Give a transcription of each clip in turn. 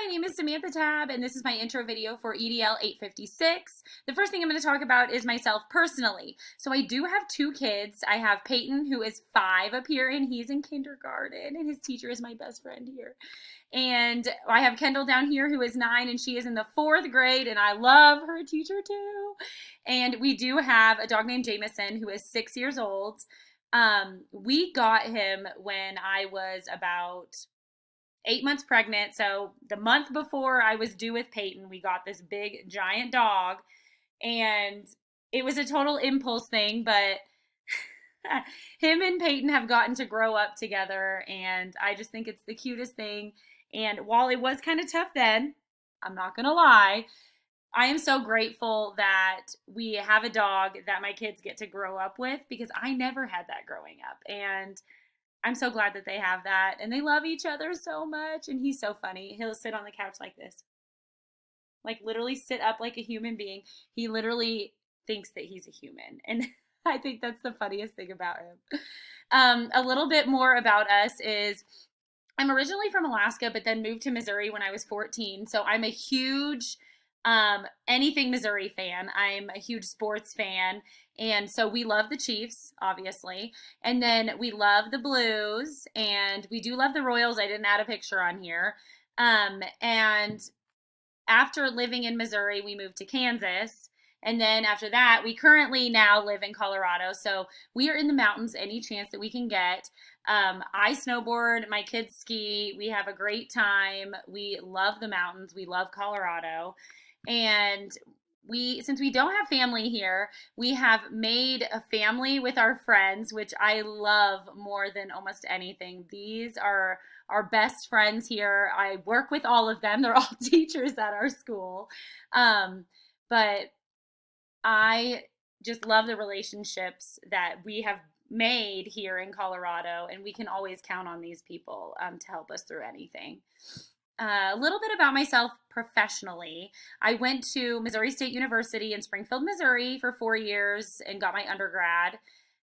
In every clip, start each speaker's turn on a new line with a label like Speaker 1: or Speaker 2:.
Speaker 1: my name is Samantha Tab, and this is my intro video for EDL 856. The first thing I'm going to talk about is myself personally. So I do have two kids. I have Peyton, who is 5 up here, and he's in kindergarten, and his teacher is my best friend here. And I have Kendall down here, who is 9, and she is in the 4th grade, and I love her teacher too. And we do have a dog named Jameson, who is 6 years old. We got him when I was about 8 months pregnant. So the month before I was due with Peyton, we got this big giant dog, and it was a total impulse thing, but him and Peyton have gotten to grow up together, and I just think it's the cutest thing. And while it was kind of tough then, I'm not gonna lie, I am so grateful that we have a dog that my kids get to grow up with, because I never had that growing up. And I'm so glad that they have that, and they love each other so much. And he's so funny. He'll sit on the couch like this, like literally sit up like a human being. He literally thinks that he's a human, and I think that's the funniest thing about him. A little bit more about us is I'm originally from Alaska, but then moved to Missouri when I was 14. So I'm a huge anything Missouri fan. I'm a huge sports fan. And so we love the Chiefs, obviously. And then we love the Blues, and we do love the Royals. I didn't add a picture on here. And after living in Missouri, we moved to Kansas. And then after that, we currently now live in Colorado. So we are in the mountains any chance that we can get. I snowboard, my kids ski. We have a great time. We love the mountains. We love Colorado. And since we don't have family here, we have made a family with our friends, which I love more than almost anything. These are our best friends here. I work with all of them. They're all teachers at our school. But I just love the relationships that we have made here in Colorado, and we can always count on these people to help us through anything. A little bit about myself professionally. I went to Missouri State University in Springfield, Missouri for 4 years and got my undergrad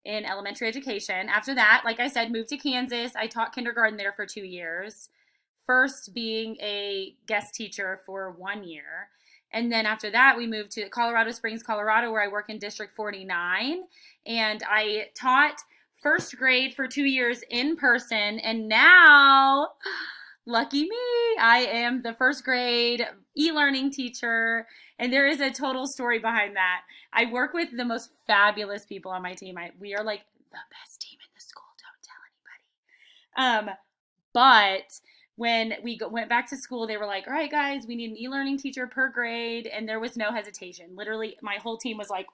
Speaker 1: in elementary education. After that, like I said, moved to Kansas. I taught kindergarten there for 2 years, first being a guest teacher for 1 year. And then after that, we moved to Colorado Springs, Colorado, where I work in District 49. And I taught first grade for 2 years in person. And now, lucky me, I am the first grade e-learning teacher. And there is a total story behind that. I work with the most fabulous people on my team. We are like the best team in the school. Don't tell anybody. But when we went back to school, they were like, all right, guys, we need an e-learning teacher per grade. And there was no hesitation. Literally, my whole team was like,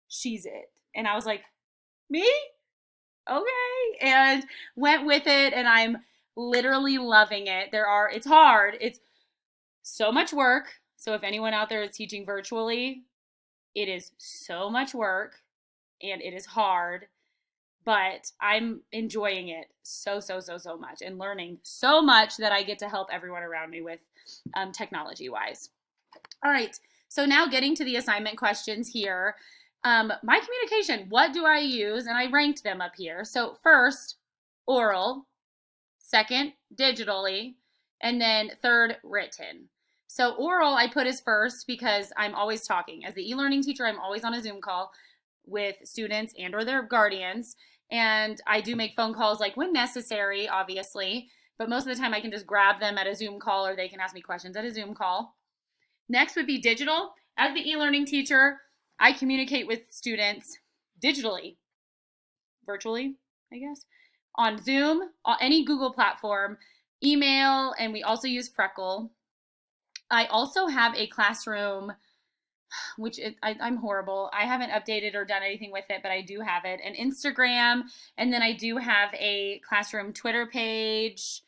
Speaker 1: she's it. And I was like, me? Okay. And went with it. And I'm literally loving it. It's hard. It's so much work. So if anyone out there is teaching virtually, it is so much work and it is hard. But I'm enjoying it so much, and learning so much that I get to help everyone around me with technology-wise. All right, so now getting to the assignment questions here. My communication, what do I use? And I ranked them up here. So first, oral. Second, digitally. And then third, written. So oral I put as first because I'm always talking. As the e-learning teacher, I'm always on a Zoom call with students and or their guardians. And I do make phone calls like when necessary, obviously, but most of the time I can just grab them at a Zoom call, or they can ask me questions at a Zoom call. Next would be digital. As the e-learning teacher, I communicate with students digitally, virtually, I guess, on Zoom, on any Google platform, email, and we also use Freckle. I also have a classroom, which I'm horrible. I haven't updated or done anything with it, but I do have it. An Instagram, and then I do have a classroom Twitter page.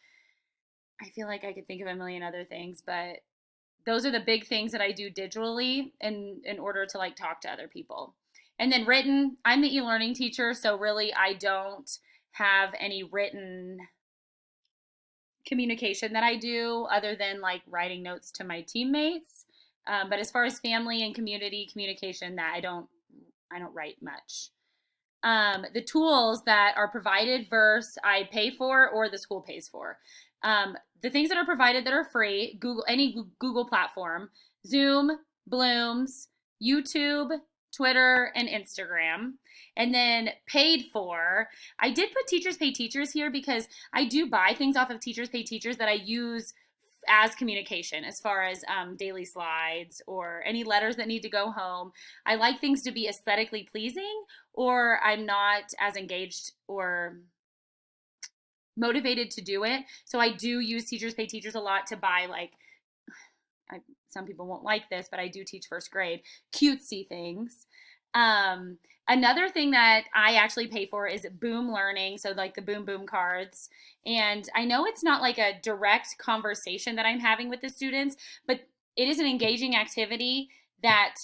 Speaker 1: I feel like I could think of a million other things, but those are the big things that I do digitally in order to like talk to other people. And then written, I'm the e-learning teacher, so really I don't have any written communication that I do other than like writing notes to my teammates. But as far as family and community communication, that I don't write much. The tools that are provided versus I pay for or the school pays for. the things that are provided that are free, any Google platform, Zoom, Blooms, YouTube, Twitter, and Instagram. And then paid for, I did put Teachers Pay Teachers here because I do buy things off of Teachers Pay Teachers that I use as communication, as far as daily slides or any letters that need to go home. I like things to be aesthetically pleasing, or I'm not as engaged or motivated to do it. So I do use Teachers Pay Teachers a lot to buy, like, some people won't like this, but I do teach first grade, cutesy things. Another thing that I actually pay for is Boom Learning, so like the Boom Boom cards. And I know it's not like a direct conversation that I'm having with the students, but it is an engaging activity that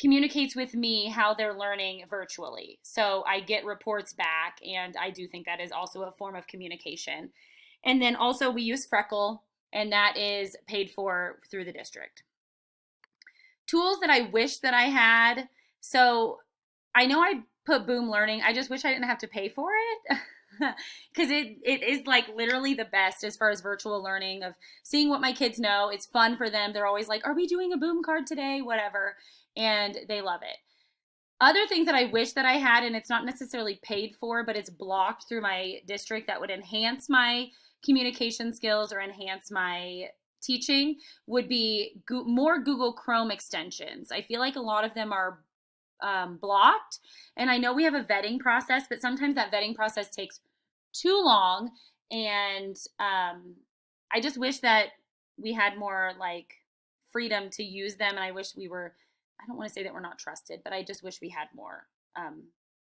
Speaker 1: communicates with me how they're learning virtually. So I get reports back, and I do think that is also a form of communication. And then also we use Freckle, and that is paid for through the district. Tools that I wish that I had. So I know I put Boom Learning. I just wish I didn't have to pay for it because it is like literally the best as far as virtual learning, of seeing what my kids know. It's fun for them. They're always like, are we doing a Boom card today? Whatever. And they love it. Other things that I wish that I had, and it's not necessarily paid for, but it's blocked through my district, that would enhance my communication skills or enhance my teaching, would be more Google Chrome extensions. I feel like a lot of them are blocked, and I know we have a vetting process, but sometimes that vetting process takes too long, and I just wish that we had more like freedom to use them, and I wish we were, I don't want to say that we're not trusted, but I just wish we had more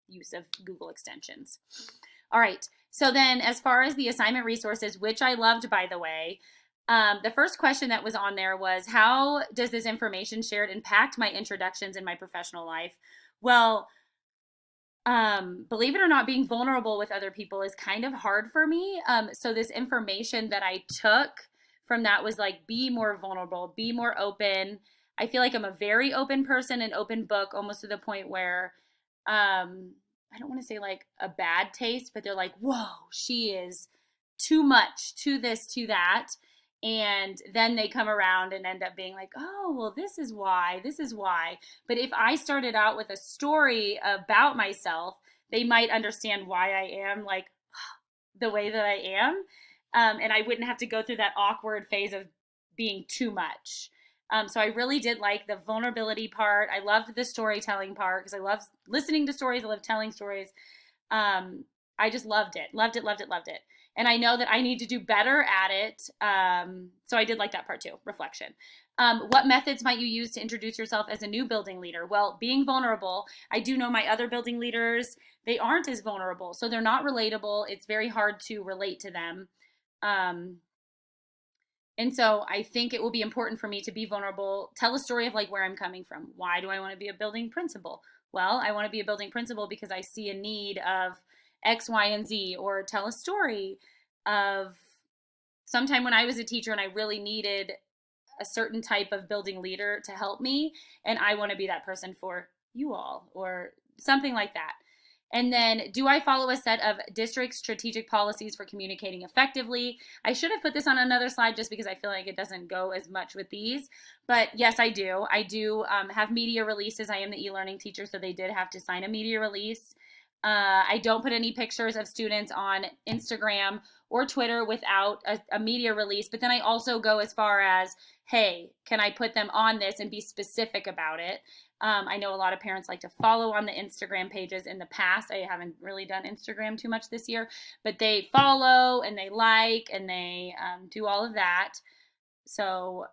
Speaker 1: use of Google extensions. All right, so then as far as the assignment resources, which I loved, by the way, the first question that was on there was, how does this information shared impact my introductions in my professional life? Well, believe it or not, being vulnerable with other people is kind of hard for me. So this information that I took from that was like, be more vulnerable, be more open. I feel like I'm a very open person, an open book, almost to the point where I don't want to say like a bad taste, but they're like, whoa, she is too much, to this, to that. And then they come around and end up being like, oh, well, this is why, this is why. But if I started out with a story about myself, they might understand why I am like the way that I am. And I wouldn't have to go through that awkward phase of being too much. So I really did like the vulnerability part. I loved the storytelling part because I love listening to stories. I love telling stories. I just loved it, loved it, loved it, loved it. And I know that I need to do better at it. So I did like that part too, reflection. What methods might you use to introduce yourself as a new building leader? Well, being vulnerable. I do know my other building leaders, they aren't as vulnerable. So they're not relatable. It's very hard to relate to them. And so I think it will be important for me to be vulnerable, tell a story of like where I'm coming from. Why do I want to be a building principal? Well, I want to be a building principal because I see a need of X, Y, and Z, or tell a story of sometime when I was a teacher and I really needed a certain type of building leader to help me, and I want to be that person for you all, or something like that. And then, do I follow a set of district strategic policies for communicating effectively? I should have put this on another slide just because I feel like it doesn't go as much with these. But yes, I do. I do have media releases. I am the e-learning teacher, so they did have to sign a media release. I don't put any pictures of students on Instagram or Twitter without a media release. But then I also go as far as, hey, can I put them on this and be specific about it? I know a lot of parents like to follow on the Instagram pages. In the past, I haven't really done Instagram too much this year, but they follow and they like and they do all of that. So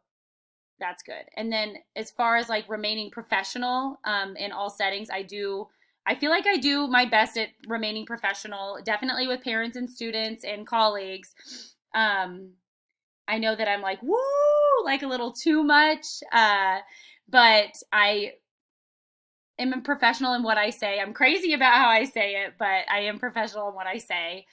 Speaker 1: that's good. And then as far as like remaining professional in all settings, I feel like I do my best at remaining professional, definitely with parents and students and colleagues. I know that I'm like, woo, like a little too much, but I am a professional in what I say. I'm crazy about how I say it, but I am professional in what I say.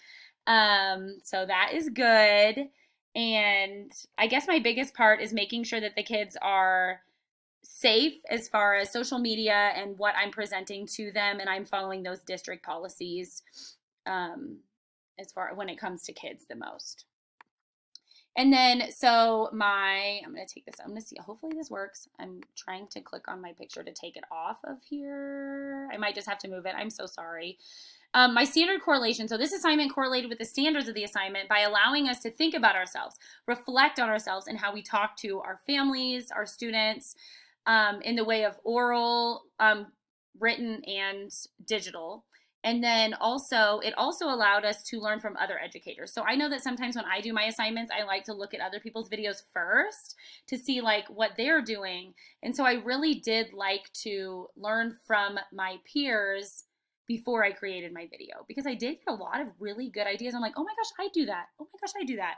Speaker 1: So that is good. And I guess my biggest part is making sure that the kids are safe as far as social media and what I'm presenting to them, and I'm following those district policies as far when it comes to kids the most. And then, so I'm going to take this, I'm going to see, hopefully this works. I'm trying to click on my picture to take it off of here. I might just have to move it. I'm so sorry. My standard correlation. So this assignment correlated with the standards of the assignment by allowing us to think about ourselves, reflect on ourselves and how we talk to our families, our students, in the way of oral, written, and digital. And then also, it also allowed us to learn from other educators. So I know that sometimes when I do my assignments, I like to look at other people's videos first to see like what they're doing. And so I really did like to learn from my peers before I created my video, because I did get a lot of really good ideas. I'm like, oh my gosh, I do that. Oh my gosh, I do that.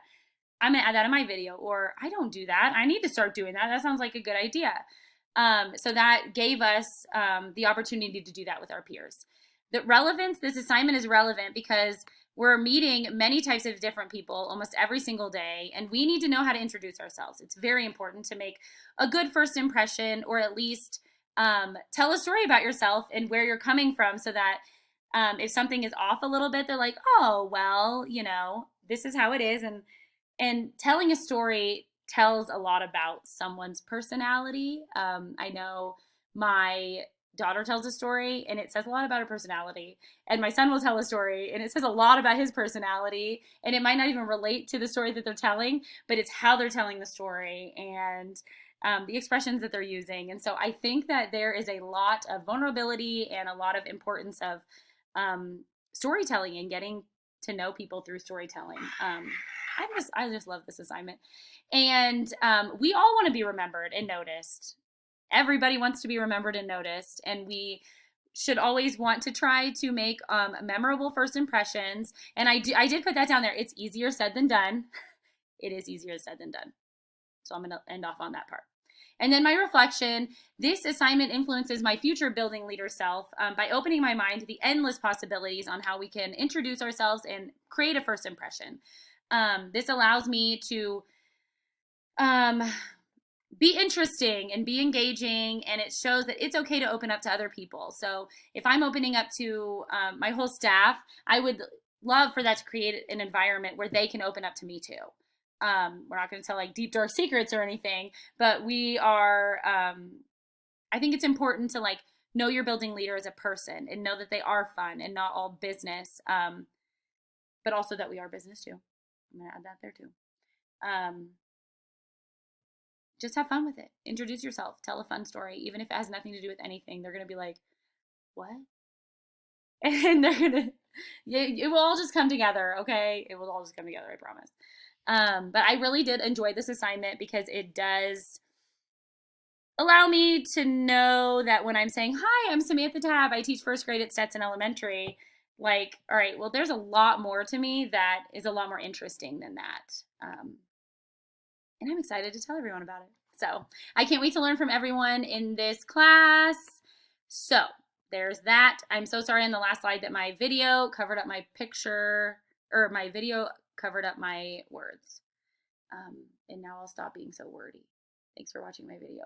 Speaker 1: I'm gonna add that in my video. Or I don't do that. I need to start doing that. That sounds like a good idea. So that gave us the opportunity to do that with our peers. The relevance, this assignment is relevant because we're meeting many types of different people almost every single day, and we need to know how to introduce ourselves. It's very important to make a good first impression, or at least tell a story about yourself and where you're coming from, so that if something is off a little bit, they're like, oh, well, this is how it is. And telling a story tells a lot about someone's personality. I know my daughter tells a story and it says a lot about her personality, and my son will tell a story and it says a lot about his personality, and it might not even relate to the story that they're telling, but it's how they're telling the story and the expressions that they're using. And so I think that there is a lot of vulnerability and a lot of importance of storytelling and getting to know people through storytelling. I just love this assignment. And we all want to be remembered and noticed. Everybody wants to be remembered and noticed, and we should always want to try to make memorable first impressions. And I did put that down there. It's easier said than done. It is easier said than done. So I'm going to end off on that part. And then my reflection, this assignment influences my future building leader self by opening my mind to the endless possibilities on how we can introduce ourselves and create a first impression. This allows me to be interesting and be engaging, and it shows that it's okay to open up to other people. So if I'm opening up to my whole staff, I would love for that to create an environment where they can open up to me too. We're not going to tell like deep dark secrets or anything, but we are, I think it's important to like know your building leader as a person and know that they are fun and not all business, but also that we are business too. I'm going to add that there too. Just have fun with it. Introduce yourself. Tell a fun story. Even if it has nothing to do with anything, they're going to be like, what? And they're going to, it will all just come together, okay? It will all just come together, I promise. But I really did enjoy this assignment because it does allow me to know that when I'm saying, hi, I'm Samantha Tab, I teach first grade at Stetson Elementary, like, all right, well, there's a lot more to me that is a lot more interesting than that. And I'm excited to tell everyone about it. So I can't wait to learn from everyone in this class. So there's that. I'm so sorry on the last slide that my video covered up my picture, or my video covered up my words. And now I'll stop being so wordy. Thanks for watching my video.